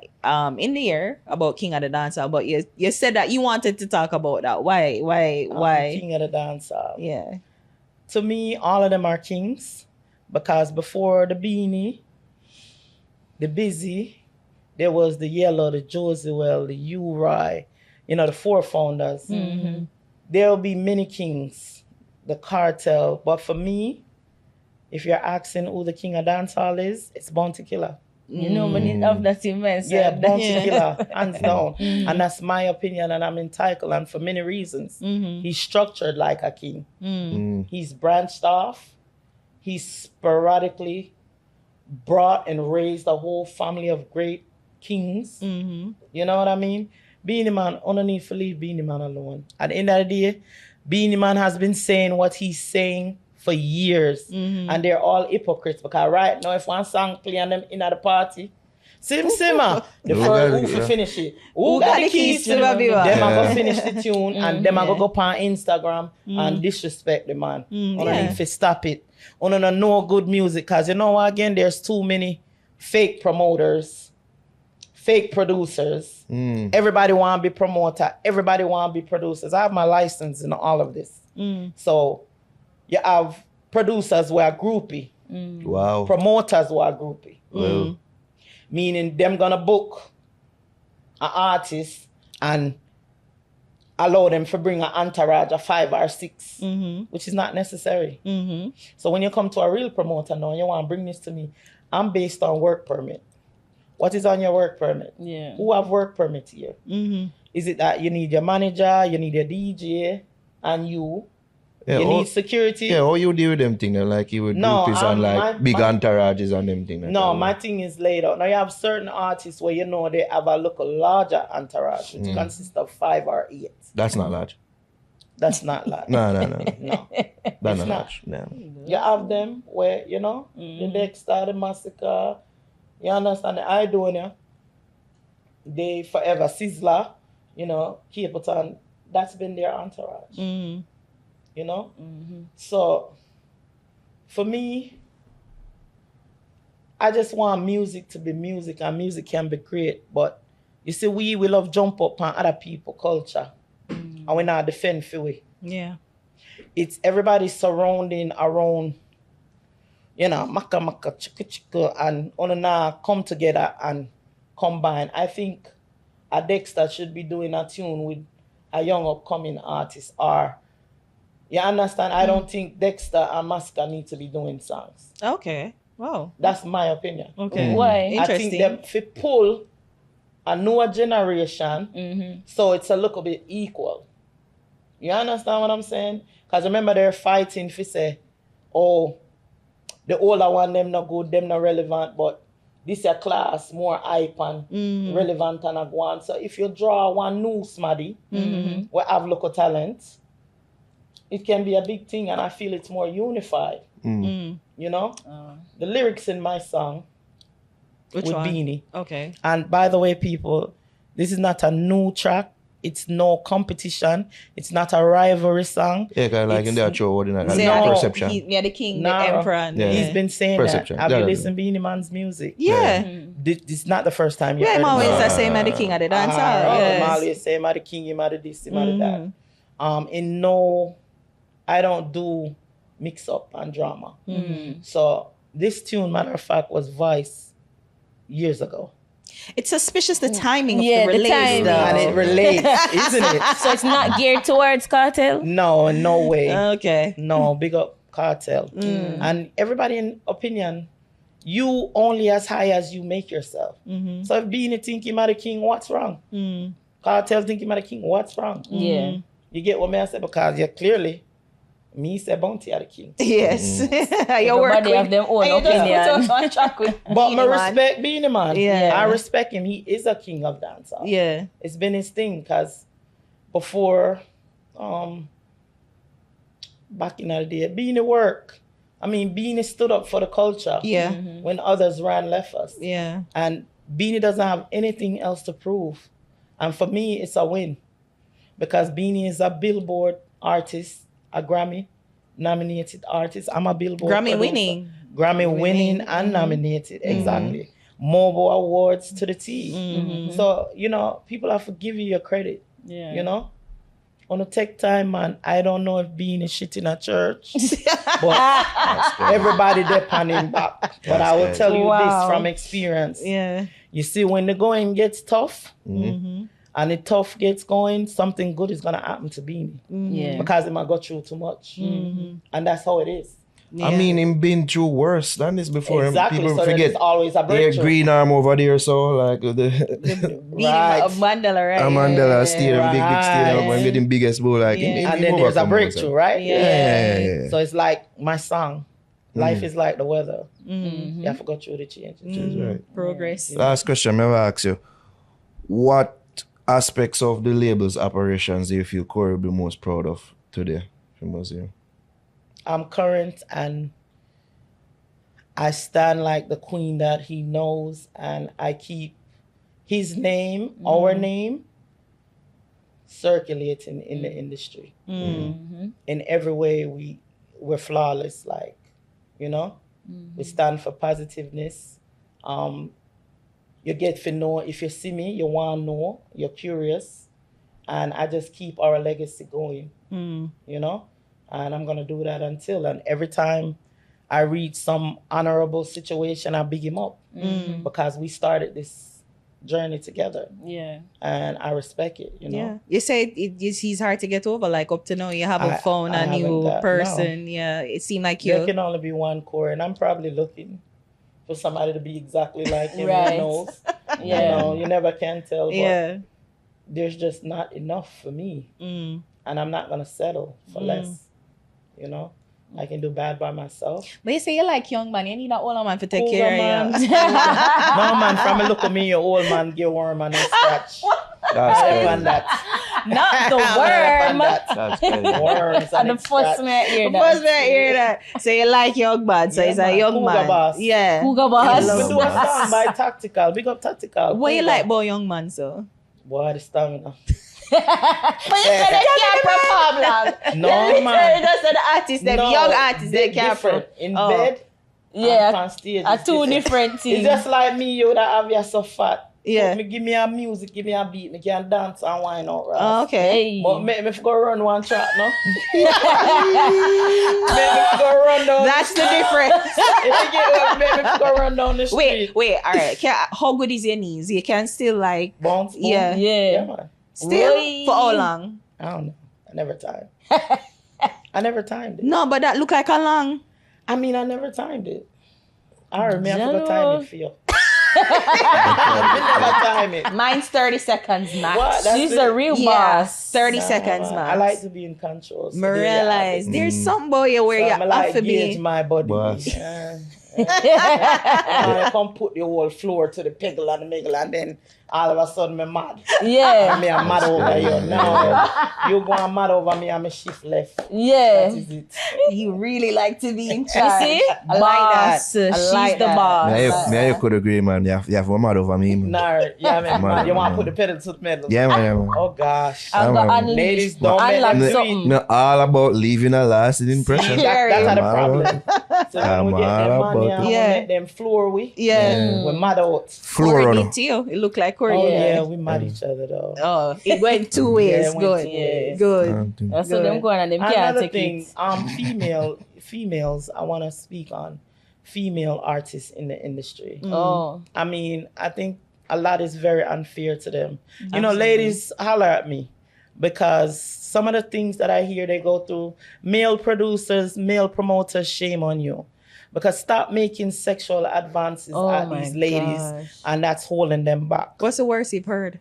in the year about king of the dancehall, but you said that you wanted to talk about that. Why? King of the dancehall. Yeah. To me, all of them are kings because before the Beanie, the Busy, there was the Yellow, the Josewell, the U-Roy, the four founders. Mm-hmm. There will be many kings, the cartel. But for me, if you're asking who the king of dancehall is, it's Bounty Killer. You know, but it of that immense. Yeah, Bounty Yeah. Killer, hands down. And that's my opinion, and I'm entitled, and for many reasons. Mm-hmm. He's structured like a king. Mm. He's branched off. He's sporadically brought and raised a whole family of great kings. Mm-hmm. You know what I mean? Beanie Man, underneath to leave Beanie Man alone. At the end of the day, Beanie Man has been saying what he's saying for years. And they're all hypocrites because right now, if one song play on them in at the party, Simmer, the Who first got who it, fi yeah. finish it? Who got the keys to the baby one? Them a Yeah. go finish the tune and them a go on Instagram and disrespect the man. Underneath to stop it. On no good music because you know what, again, there's too many fake promoters, fake producers. Everybody want to be promoter. Everybody want to be producers. I have my license in all of this. So you have producers who are groupie, Wow. promoters who are groupie. Well, Meaning them gonna book an artist and allow them to bring an entourage of 5 or 6, which is not necessary. Mm-hmm. So when you come to a real promoter now, you want to bring this to me, I'm based on work permit. What is on your work permit? Yeah. Who have work permit here? Mm-hmm. Is it that you need your manager, you need your DJ, and you yeah, need security? yeah, how you deal with them thing then? Like you would No, groupies and like big my- entourages and them thing. Like No, that. my thing is laid out. Now you have certain artists where they have a look larger entourage, which consists of 5 or 8. That's not large. That's not large. No. No. That's not not. large. No. You have them where, the Dexta, the Massacre, you understand the Idonia, they Forever Sizzler, Capleton, that's been their entourage. Mm-hmm. So for me, I just want music to be music, and music can be great. But you see, we love jump up on other people culture, and we not defend for we. Yeah. It's everybody surrounding around, maka chicka chicka, and on now come together and combine. I think a Dexter should be doing a tune with a young upcoming artist, or you understand? I don't think Dexter and Maska need to be doing songs. Okay. Wow. That's my opinion. Okay. Why? I think them fi pull a newer generation, so it's a little bit equal. You understand what I'm saying? Because remember, they're fighting for say, oh, the older one, them not good, them not relevant, but this your class more hype and relevant and a go on. So if you draw one new smaddy, we have local talent, it can be a big thing, and I feel it's more unified. The lyrics in my song Which with one? Beanie. Okay. And by the way, people, this is not a new track. It's no competition. It's not a rivalry song. Yeah, kind of like in It's- that show, like Say, No. perception. Yeah, the king, No. the emperor. And Yeah. He's been saying Perception. that. Have Yeah, you yeah. listened to Beanie Man's music? Yeah. This is not the first time you Yeah, heard I'm always him. the same as the king of the dancer. I'm Yes. always say, I'm the king, I'm the this, I'm the that. I don't do mix up and drama. So this tune, matter of fact, was Vice years ago. It's suspicious the timing of Yeah, the the release, timing. though. And it relates, isn't it? So it's not geared towards cartel. No, no way. Okay. No, big up cartel. And everybody in opinion, you only as high as you make yourself. So if being a think him a the king, what's wrong? Cartel think him a the king, what's wrong? Yeah. You get what I say? Because you clearly, me say bounty are the king. Yes. Everybody have their own and you just opinion. put us on track with But Beenie I Man. respect Beenie Man. Yeah. I respect him. He is a king of dancehall. Yeah. It's been his thing because before, back in the day, Beanie work. I mean, Beanie stood up for the culture Yeah. when others ran left us. Yeah. And Beanie doesn't have anything else to prove. And for me, it's a win. Because Beanie is a Billboard artist, a Grammy nominated artist. I'm a Billboard Grammy producer. winning. Grammy winning and nominated, exactly. Mobile awards to the T. So, you know, people have to give you your credit, Yeah. you know? On a tech time, man, I don't know if Beanie is shit in a church, but everybody depend him back. But I will tell you this from experience. Yeah. You see, when the going gets tough, and the tough gets going, something good is going to happen to Beanie. Yeah. Because he might go through too much. And that's how it is. Yeah. I mean, him been through worse than this before. Exactly. People So forget there's always a their breakthrough. green arm over there, so like the Beenie Right. of Mandela, right? Mandela stadium, big stadium, Right. when getting biggest ball, like Yeah. him And then there's a overcome breakthrough, also. right? Yeah. So it's like my song. Life is like the weather. You have to go through the changes. That's right. Progress. Last question, I will ask you, what aspects of the label's operations do you feel Corey will be most proud of today from museum? I'm current and I stand like the queen that he knows, and I keep his name, our name, circulating in the industry. In every way, we're flawless, like, you know? We stand for positiveness. You get to know, if you see me, you want to know, you're curious. And I just keep our legacy going, you know? And I'm going to do that until. And every time I reach some honorable situation, I big him up. Because we started this journey together. Yeah. And I respect it, you know? Yeah. You say he's hard to get over. Like up to now, you haven't found I a new haven't got- person. Yeah. It seemed like There you. can only be one core, and I'm probably looking for somebody to be exactly like him. Right. Who knows? Yeah. You know, you never can tell, but Yeah. there's just not enough for me. And I'm not going to settle for less, you know? I can do bad by myself. But you say you like young man. You need an older man to take Older care man. of you. No, man, from a look at me, your old man get worm and then scratch. That's I crazy. depend that. Not the I worm. depend that. That's crazy. Worms And the then first scratch. man hear First that. I hear that. So you like young man. So Yeah, he's a man. young Cougar man. boss. Yeah. Cougar boss. We do a song by Tactical. Big up Tactical. What you Cougar. like about young man, so? Boy, the stamina. But you said they can't perform long. No, man. Just the artists, them No, young artists, they they're can't different. In Oh. bed, Yeah. and on stage. Are it's two different It's things. just like me, you would have you so fat. Yeah. Me give me a music, give me a beat, me can dance and wine out, right? Oh, okay. Hey. But make me go run one track, no? Make me go run down. That's the difference. If you get make me go run down the street. Wait, all right. How good is your knees? You can still like, Bounce, boom. Yeah. Yeah, Yeah. man. still Oi. for how long? I don't know. I never timed. I never timed it. No, but that look like a long. I mean, I never timed it. I remember I Jello. forgot time it for you. I never time it. Mine's 30 seconds max. What? That's She's it? a real Yeah, boss. 30 Nah, seconds, man. man. I like to be in control. So Me there you have realize it. there's some boy where So you I'm like have to gauge be. my body. Boss. I come put the whole floor to the peggle and the miggle, and then all of a sudden me mad. Yeah. Me I'm mad over crazy. you. No, you going mad over me and me shift left. Yeah. That is it. You really like to be in You charge. see? I like Boss. that. I She's like the that. boss. Me, you could agree, man. You have one mad over me, man. Nah, yeah, man. Mad, You want to man. put the pedal to the metal. Yeah, man. Yeah, man. Oh gosh. I've Yeah, got man. Ladies, unleashed. don't make Unlock them do something. it. No, all about leaving a lasting impression. That's how the I'm problem. all So when we I'm get them all money about and it. we Yeah. make them floor we, Yeah. we're mad out. Floor Corey runner. did to you. It looked like Corey. Oh did. yeah, we mad each other though. Oh, it went two ways. Yeah, it went Good. two ways. Good. That's so Good. them going and them can't Another take thing, it. females, I want to speak on female artists in the industry. Oh. I mean, I think a lot is very unfair to them. You know, ladies, holler at me. Because some of the things that I hear they go through, male producers, male promoters, shame on you. Because stop making sexual advances at my these ladies, gosh. and that's holding them back. What's the worst you've heard?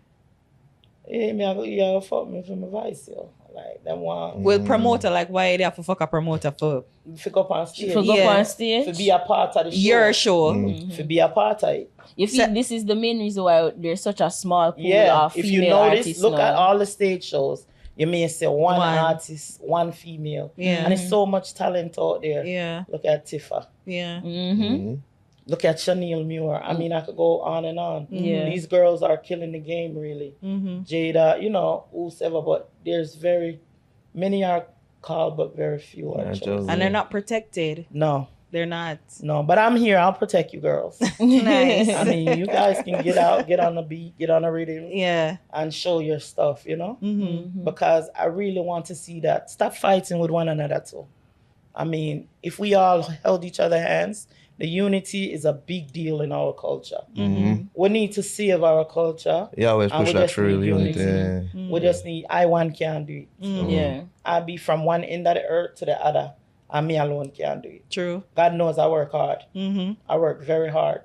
Hey, you fuck me for my vice, yo. Like, them want With promoter, like why they have to fuck a promoter for? pick up on stage. For go Yeah. on stage. To be a part of the show. Your show. To be a part of it. You feel this is the main reason why there's such a small pool Yeah, of if female you notice, artists look now. at all the stage shows. You may say one One. artist, one female. Yeah. And there's so much talent out there. Yeah. Look at Tifa. Yeah. Look at Chanel Muir. I mean, I could go on and on. Yeah. These girls are killing the game, really. Jada, you know, whosoever, but there's many are called, but very few are Yeah, chosen. just- And they're not protected. No, They're not. no, but I'm here. I'll protect you girls. Nice. I mean, you guys can get out, get on the beat, get on the rhythm, Yeah. and show your stuff, you know? Mm-hmm. Because I really want to see that. Stop fighting with one another too. I mean, if we all held each other hands, the unity is a big deal in our culture. We need to save our culture. Yeah, always And push we that just through need unity. unity. We just need, I one can't do it. Yeah. I be from one end of the earth to the other, and me alone can't do it. True. God knows I work hard. Mm-hmm. I work very hard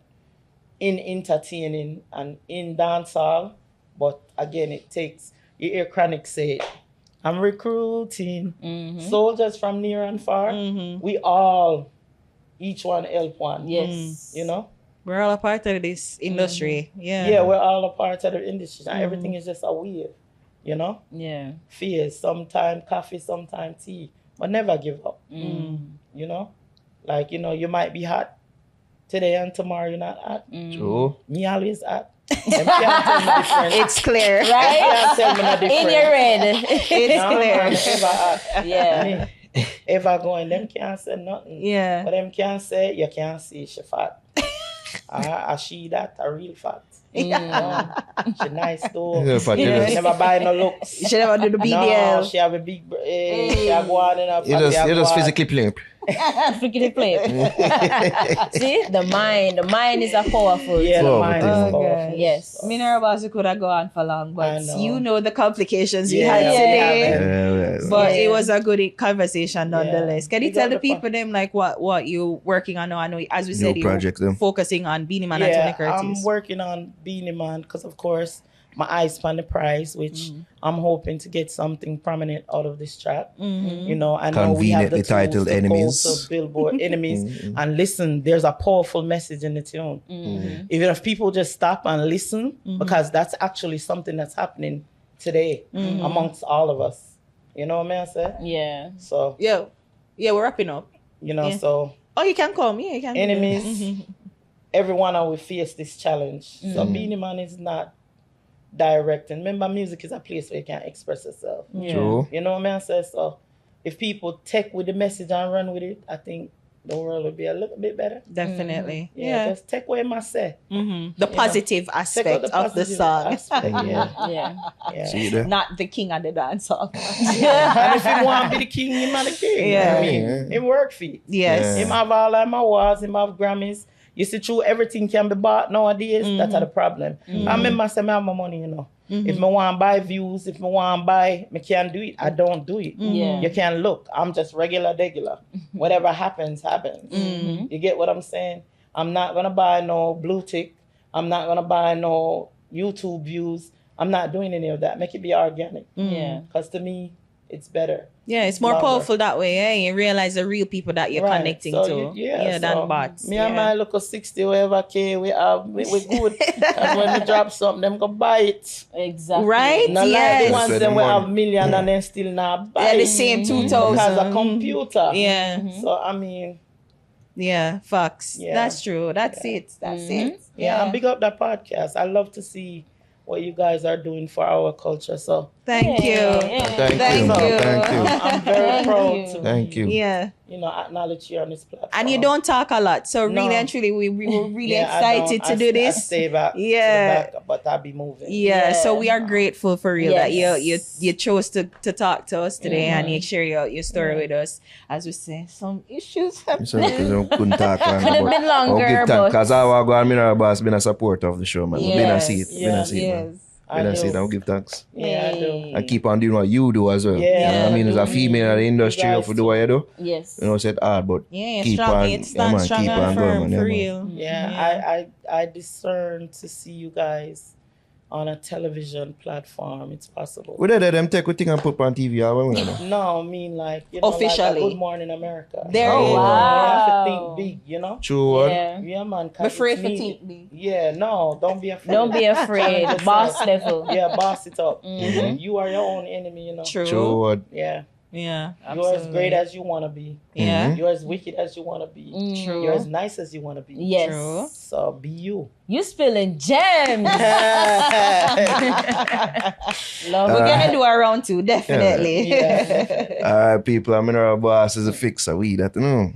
in entertaining and in dancehall. But again, it takes, you hear Chronic say it, I'm recruiting soldiers from near and far. We all, each one help one. Yes. You know? We're all a part of this industry. Yeah. Yeah, we're all a part of the industry. And everything is just a wave. You know? Yeah. Fears, sometime coffee, sometime tea. But never give up. You know? Like, you know, you might be hot today and tomorrow you're not hot. True. Me always hot. Them can't tell me different. It's clear. Them can't tell me no different. In your red. It's No, clear. man, ever hot. Yeah. Me, ever going, them can't say nothing. Yeah. But them can't say, you can't see she fat. I she that, a real fat. She nice though. Yeah, but you Yeah. just, Never buy no looks. You should never do the BBL. No, she have a big, she have one in her you just physically play. Freaking play. See, the mind is a powerful. Yeah, the Oh, mind but is then- powerful. Yes. Mineral Basu could have gone for long, I but know. you know the complications we Yeah, had yeah, today. yeah. But Yeah. it was a good conversation nonetheless. Can you We tell got the the people them like what you working on now? I know as we New said you project, them. focusing on Beanie Man and Tony Curtis. I'm working on Beanie Man because, of course, my eyes on the prize, which I'm hoping to get something prominent out of this track. You know, I know we have the Conveniently titled tools to Enemies. go to Billboard Enemies, and listen. There's a powerful message in the tune. Even if people just stop and listen, because that's actually something that's happening today amongst all of us. You know what I say? Yeah. So yeah, we're wrapping up. you know, Yeah. so Oh, you can call me. Yeah, you can. enemies. Everyone will face this challenge. So Beanie Man is not directing. Remember, music is a place where you can express yourself. Yeah. True. You know what I say? So if people take with the message and run with it, I think the world will be a little bit better. Definitely. Yeah, just take away my say. The positive Take out aspect the of the positive song. aspect, yeah. Yeah. Yeah. See there? Not the king of the dance song. And if you want to be the king, you man the king. Yeah. I mean, it work for you. Yes. Yeah. Him have all of my awards, him have Grammys. You see, true, everything can be bought nowadays. That's the problem. I remember I say, I have my money, you know. If me want to buy views, if me want to buy, me can't do it. I don't do it. Yeah. You can't look. I'm just regular. Whatever happens, happens. You get what I'm saying? I'm not going to buy no blue tick. I'm not going to buy no YouTube views. I'm not doing any of that. Make it be organic. Yeah. Because to me, it's better. Yeah, it's more Longer. powerful that way. Eh? You realize the real people that you're Right. connecting So to. so than bots. Me and my look 60 whatever K we have, we good. And when we drop something, them go buy it. Exactly. Right? Not like Yes. the ones Spend that we money. have million and then still not buy Yeah, the it same because 2,000. of computer. Yeah. So I mean, Yeah, facts. Yeah. That's true. That's it. That's it. yeah, and big up that podcast. I love to see what you guys are doing for our culture. So Thank you. Yeah. Thank you. Thank you. Thank you. I'm very Thank proud you. to Thank you. Yeah. acknowledge you on this platform. And you don't talk a lot. So really No. and truly, we were really Yeah, I excited don't. to do I this. stay back Yeah. to the back, but I'll be moving. Yeah, so Yeah. we are grateful for real that Yes. you chose to talk to us today and you share your story with us. As we say, some issues So happen. because I couldn't talk long, Could have but been longer, I'll give thanks but because our go and Mineral Boss been a supporter of the show, man. We've been a Yes. seat. Been a seat, man. I Been a seat. do. I'll give thanks. Yeah, I do. Hey. And keep on doing what you do as well. Yeah, You know what I mean? As a do. female in the industry, you have to do what you do. Yes. You know, it's hard, but Yeah, keep strong, on, it stands man, strong keep and on firm going, man. for Man. real. Yeah, I discern to see you guys on a television platform. It's possible. We did them take a thing and put on TV. Or what we know. No, I mean like Officially. like a Good Morning America. There Oh, you You go. have to wow. think big, you know. True word. Yeah. Yeah, man. 'cause Be free it's for needed. think big. Yeah, no, don't be afraid. Don't be afraid. Challenge Boss yourself. level. Yeah, boss it up. Mhm. You are your own enemy, you know. True. True word. Yeah, Yeah. you're as great as you want to be. Yeah. You're as wicked as you want to be. True. You're as nice as you want to be. Yes. True. So be you. You spilling gems. Love We're it. gonna do a round two, definitely. Yeah. All right, people. Mineral Boss is a fixer. We that, you know.